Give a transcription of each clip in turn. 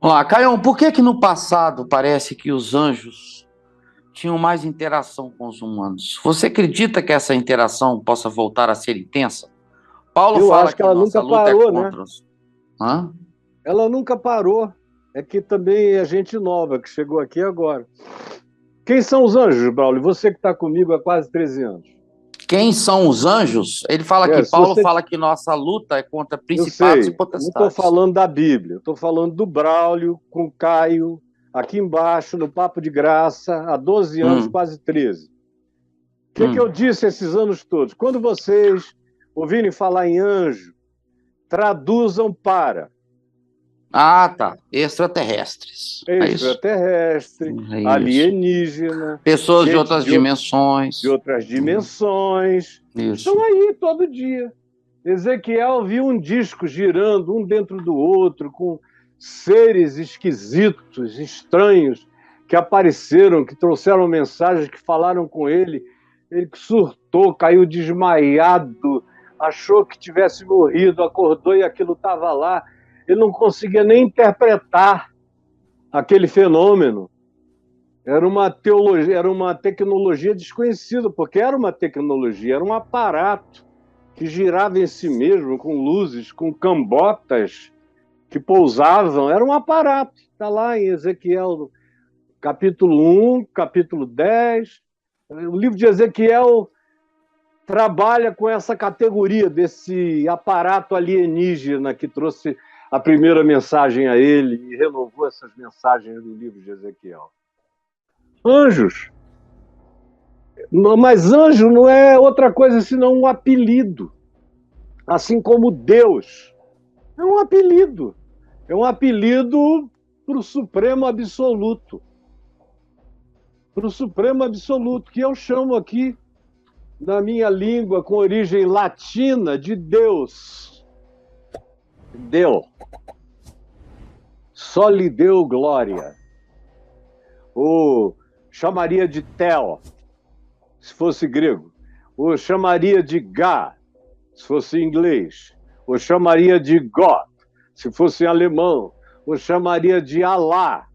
Olá, Caião, por que que no passado parece que os anjos tinham mais interação com os humanos? Você acredita que essa interação possa voltar a ser intensa? Paulo Eu fala acho que que ela nossa nunca luta é parou, né? contra os... Hã? Ela nunca parou. É que também é gente nova que chegou aqui agora. Quem são os anjos, Braulio? Você que está comigo há quase 13 anos. Quem são os anjos? Ele fala que Se Paulo você... fala que nossa luta é contra Eu principados e sei, não estou potestades. falando da Bíblia, eu estou falando do Braulio com o Caio, aqui embaixo, no Papo de Graça, há 12 anos, Hum, quase 13. O que eu hum. disse esses anos todos? Quando vocês ouvirem falar em anjo, traduzam para Ah, tá. Extraterrestres. É isso? extraterrestre, É isso. alienígena, Pessoas de gente outras de dimensões. outras dimensões. Estão Isso. aí todo dia. Ezequiel viu um disco girando um dentro do outro, com seres esquisitos, estranhos, que apareceram, que trouxeram mensagens, que falaram com ele. Ele surtou, caiu desmaiado, achou que tivesse morrido, acordou e aquilo estava lá. Ele não conseguia nem interpretar aquele fenômeno. Era uma teologia, era uma tecnologia desconhecida, porque era uma tecnologia, era um aparato que girava em si mesmo, com luzes, com cambotas que pousavam. Era um aparato. Está lá em Ezequiel, capítulo 1, capítulo 10. O livro de Ezequiel trabalha com essa categoria desse aparato alienígena que trouxe a primeira mensagem a ele e renovou essas mensagens do livro de Ezequiel. Anjos. Mas anjo não é outra coisa senão um apelido. Assim como Deus. É um apelido. É um apelido para o Supremo Absoluto. Para o Supremo Absoluto, que eu chamo aqui, na minha língua, com origem latina, de Deus. Deu. Só lhe deu glória. Ou chamaria de Theo, se fosse grego. Ou chamaria de Gá, se fosse inglês. Ou chamaria de God, se fosse alemão. Ou chamaria de Alá,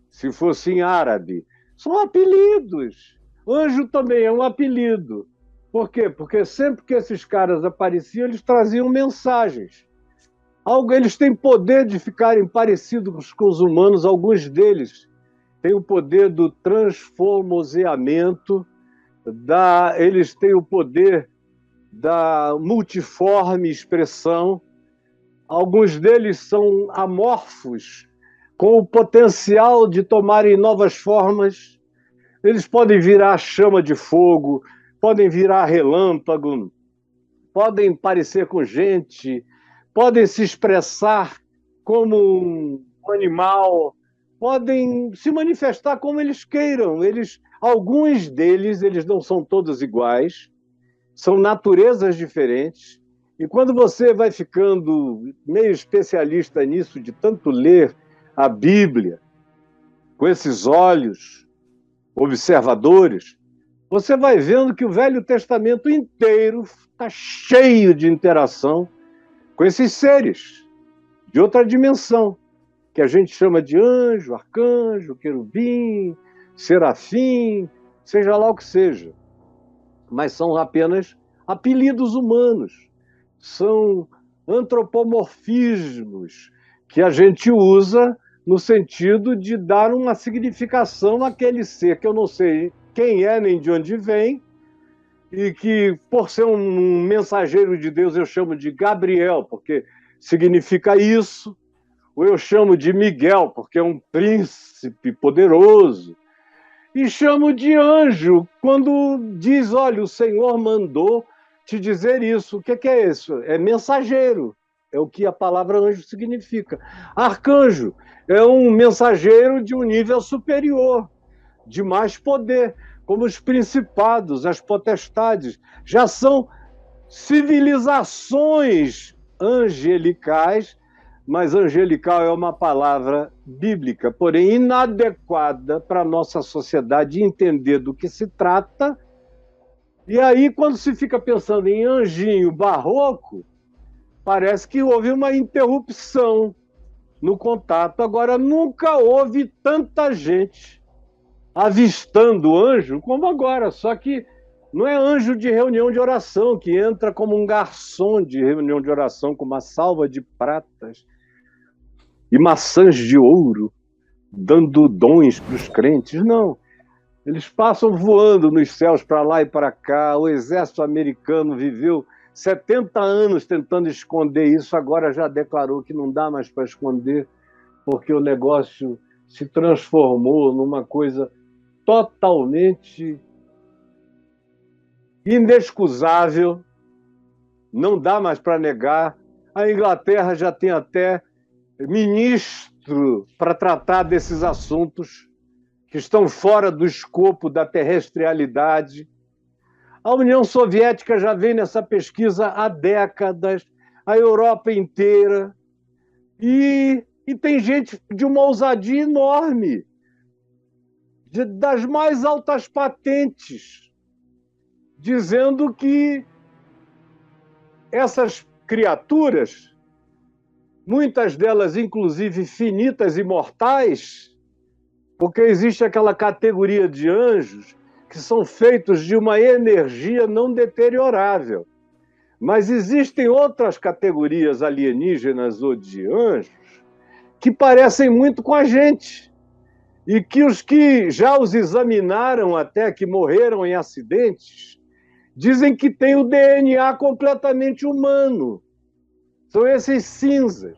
se fosse em árabe. São apelidos. Anjo também é um apelido. Por quê? Porque sempre que esses caras apareciam, eles traziam mensagens. Eles têm poder de ficarem parecidos com os humanos, alguns deles têm o poder do transformoseamento, eles têm o poder da multiforme expressão. Alguns deles são amorfos, com o potencial de tomarem novas formas. Eles podem virar chama de fogo, podem virar relâmpago, podem parecer com gente, podem se expressar como um animal, podem se manifestar como eles queiram. Alguns deles, eles não são todos iguais, são naturezas diferentes. E quando você vai ficando meio especialista nisso, de tanto ler a Bíblia, com esses olhos observadores, você vai vendo que o Velho Testamento inteiro está cheio de interação com esses seres de outra dimensão, que a gente chama de anjo, arcanjo, querubim, serafim, seja lá o que seja. Mas são apenas apelidos humanos, são antropomorfismos que a gente usa no sentido de dar uma significação àquele ser que eu não sei quem é nem de onde vem, e que, por ser um mensageiro de Deus, eu chamo de Gabriel, porque significa isso, ou eu chamo de Miguel, porque é um príncipe poderoso, e chamo de anjo quando diz, olha, o Senhor mandou te dizer isso. O que é isso? É mensageiro, é o que a palavra anjo significa. Arcanjo é um mensageiro de um nível superior, de mais poder, como os principados, as potestades, já são civilizações angelicais, mas angelical é uma palavra bíblica, porém inadequada para a nossa sociedade entender do que se trata. E aí, quando se fica pensando em anjinho barroco, parece que houve uma interrupção no contato. Agora, nunca houve tanta gente avistando anjo como agora, só que não é anjo de reunião de oração, que entra como um garçom de reunião de oração com uma salva de pratas e maçãs de ouro, dando dons para os crentes. Não. Eles passam voando nos céus para lá e para cá. O exército americano viveu 70 anos tentando esconder isso, agora já declarou que não dá mais para esconder, porque o negócio se transformou numa coisa totalmente inexcusável, não dá mais para negar. A Inglaterra já tem até ministro para tratar desses assuntos que estão fora do escopo da terrestrialidade. A União Soviética já vem nessa pesquisa há décadas, a Europa inteira, e tem gente de uma ousadia enorme, das mais altas patentes, dizendo que essas criaturas, muitas delas inclusive finitas e mortais, porque existe aquela categoria de anjos que são feitos de uma energia não deteriorável. Mas existem outras categorias alienígenas ou de anjos que parecem muito com a gente e que os que já os examinaram até, que morreram em acidentes, dizem que tem o DNA completamente humano. São esses cinzas,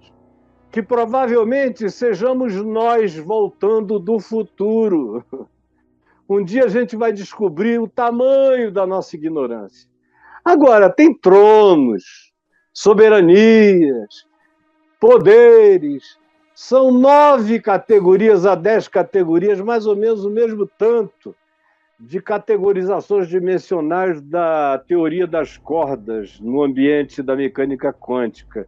que provavelmente sejamos nós voltando do futuro. Um dia a gente vai descobrir o tamanho da nossa ignorância. Agora, tem tronos, soberanias, poderes. São 9 categorias a 10 categorias, mais ou menos o mesmo tanto de categorizações dimensionais da teoria das cordas no ambiente da mecânica quântica.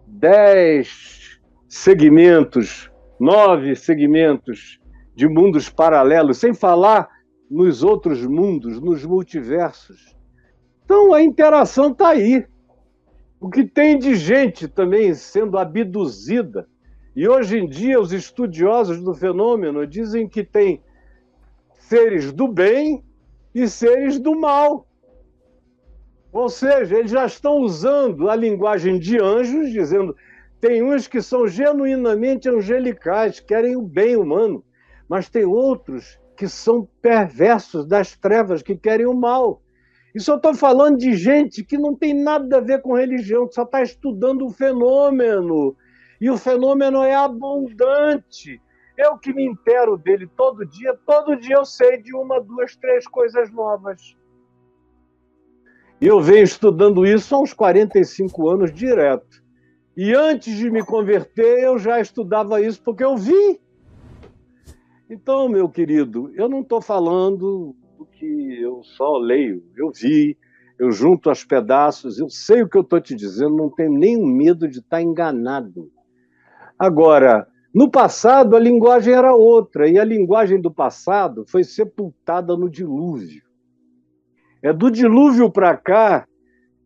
10 segmentos, 9 segmentos de mundos paralelos, sem falar nos outros mundos, nos multiversos. Então, a interação está aí. O que tem de gente também sendo abduzida. E hoje em dia, os estudiosos do fenômeno dizem que tem seres do bem e seres do mal. Ou seja, eles já estão usando a linguagem de anjos, dizendo tem uns que são genuinamente angelicais, querem o bem humano, mas tem outros que são perversos das trevas, que querem o mal. Isso eu estou falando de gente que não tem nada a ver com religião, que só está estudando o fenômeno. E o fenômeno é abundante. Eu que me intero dele todo dia eu sei de 1, 2, 3 coisas novas. E eu venho estudando isso há uns 45 anos direto. E antes de me converter, eu já estudava isso porque eu vi. Então, meu querido, eu não estou falando do que eu só leio. Eu vi, eu junto aos pedaços, eu sei o que eu estou te dizendo, não tenho nenhum medo de estar enganado. Agora, no passado, a linguagem era outra, e a linguagem do passado foi sepultada no dilúvio. É do dilúvio para cá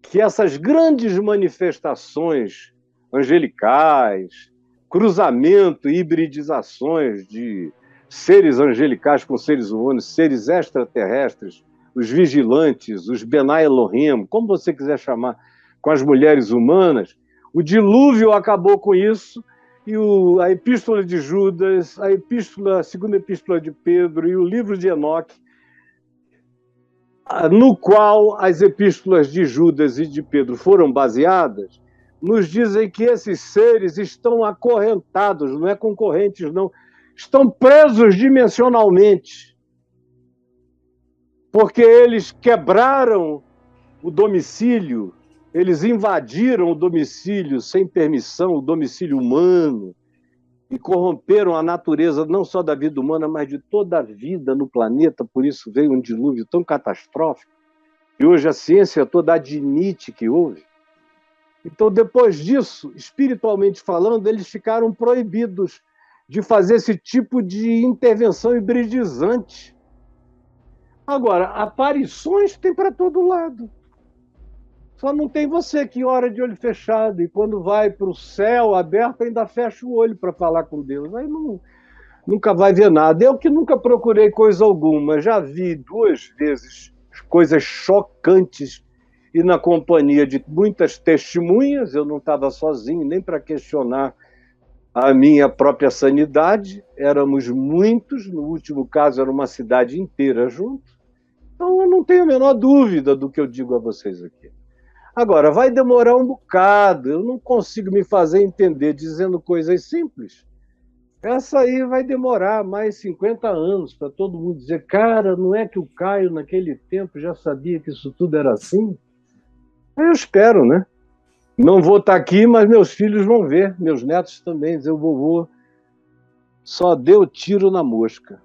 que essas grandes manifestações angelicais, cruzamento e hibridizações de seres angelicais com seres humanos, seres extraterrestres, os vigilantes, os Benai Elohim, como você quiser chamar, com as mulheres humanas, o dilúvio acabou com isso, e a Epístola de Judas, a segunda Epístola de Pedro e o livro de Enoque, no qual as epístolas de Judas e de Pedro foram baseadas, nos dizem que esses seres estão acorrentados, não é concorrentes, não, estão presos dimensionalmente, porque eles quebraram o domicílio, eles invadiram o domicílio sem permissão, o domicílio humano, e corromperam a natureza não só da vida humana, mas de toda a vida no planeta. Por isso veio um dilúvio tão catastrófico, e hoje a ciência toda admite que houve. Então, depois disso, espiritualmente falando, eles ficaram proibidos de fazer esse tipo de intervenção hibridizante. Agora, aparições tem para todo lado. Só não tem você que ora de olho fechado e quando vai para o céu aberto ainda fecha o olho para falar com Deus. Aí não, nunca vai ver nada. Eu que nunca procurei coisa alguma, já vi 2 vezes coisas chocantes e na companhia de muitas testemunhas. Eu não estava sozinho nem para questionar a minha própria sanidade. Éramos muitos, no último caso era uma cidade inteira junto. Então eu não tenho a menor dúvida do que eu digo a vocês aqui. Agora, vai demorar um bocado, eu não consigo me fazer entender dizendo coisas simples. Essa aí vai demorar mais 50 anos para todo mundo dizer, cara, não é que o Caio naquele tempo já sabia que isso tudo era assim? Aí eu espero, né? Não vou estar aqui, mas meus filhos vão ver, meus netos também, dizer, o vovô só deu tiro na mosca.